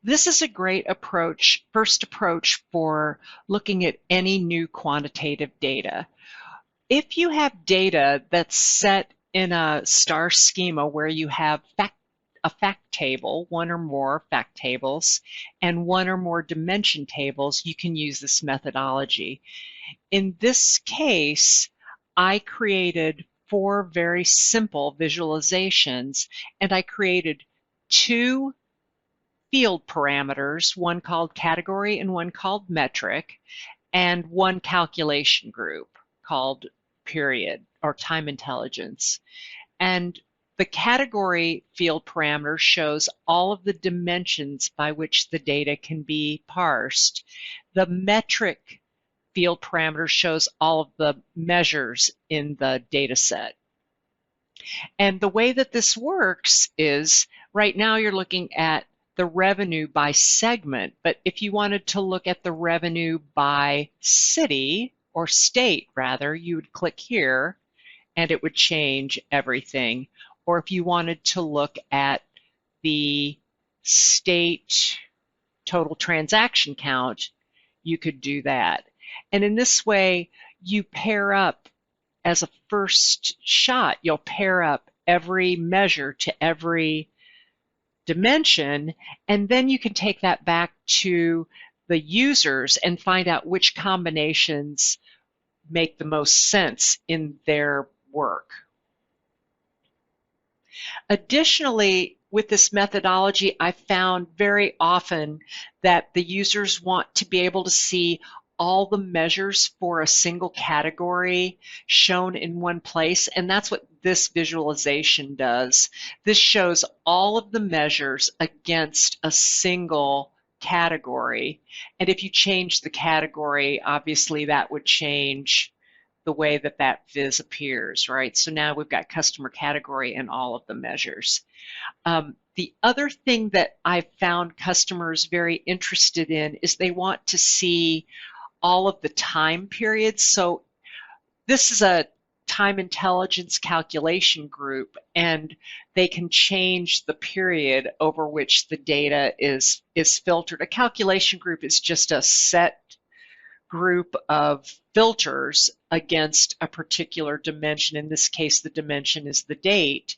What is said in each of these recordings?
This is a great approach, first approach for looking at any new quantitative data. If you have data that's set in a star schema where you have a fact table, one or more fact tables, and one or more dimension tables, you can use this methodology. In this case, I created 4 very simple visualizations, and I created 2 field parameters, one called category and one called metric, and one calculation group called period or time intelligence. And the category field parameter shows all of the dimensions by which the data can be parsed. The metric field parameter shows all of the measures in the data set. And the way that this works is right now you're looking at the revenue by segment, but if you wanted to look at the revenue by city or state rather, you would click here and it would change everything. Or if you wanted to look at the state total transaction count, you could do that. And in this way, you pair up as a first shot, you'll pair up every measure to every dimension, and then you can take that back to the users and find out which combinations make the most sense in their work. Additionally, with this methodology, I found very often that the users want to be able to see all the measures for a single category shown in one place, and that's what this visualization does. This shows all of the measures against a single category, and if you change the category, obviously that would change the way that that viz appears, right? So now we've got customer category and all of the measures. The other thing that I found customers very interested in is they want to see all of the time periods. So this is a time intelligence calculation group, and they can change the period over which the data is filtered. A calculation group is just a set group of filters against a particular dimension. In this case, the dimension is the date.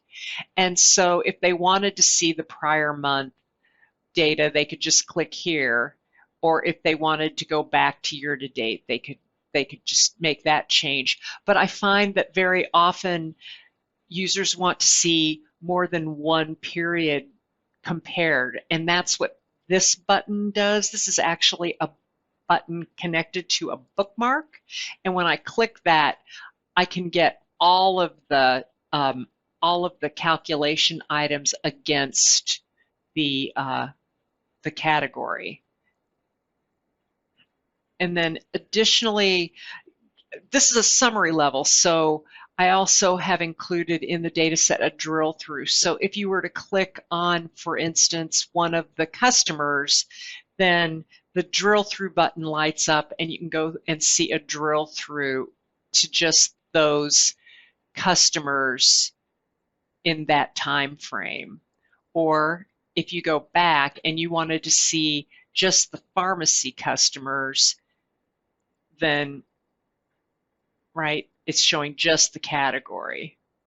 And so if they wanted to see the prior month data, they could just click here. Or if they wanted to go back to year to date, they could just make that change. But I find that very often users want to see more than one period compared, and that's what this button does. This is actually a button connected to a bookmark, and when I click that, I can get all of the calculation items against the category. And then additionally, this is a summary level, so I also have included in the dataset a drill through. So if you were to click on, for instance, one of the customers, then the drill through button lights up and you can go and see a drill through to just those customers in that time frame. Or if you go back and you wanted to see just the pharmacy customers, then, right, it's showing just the category.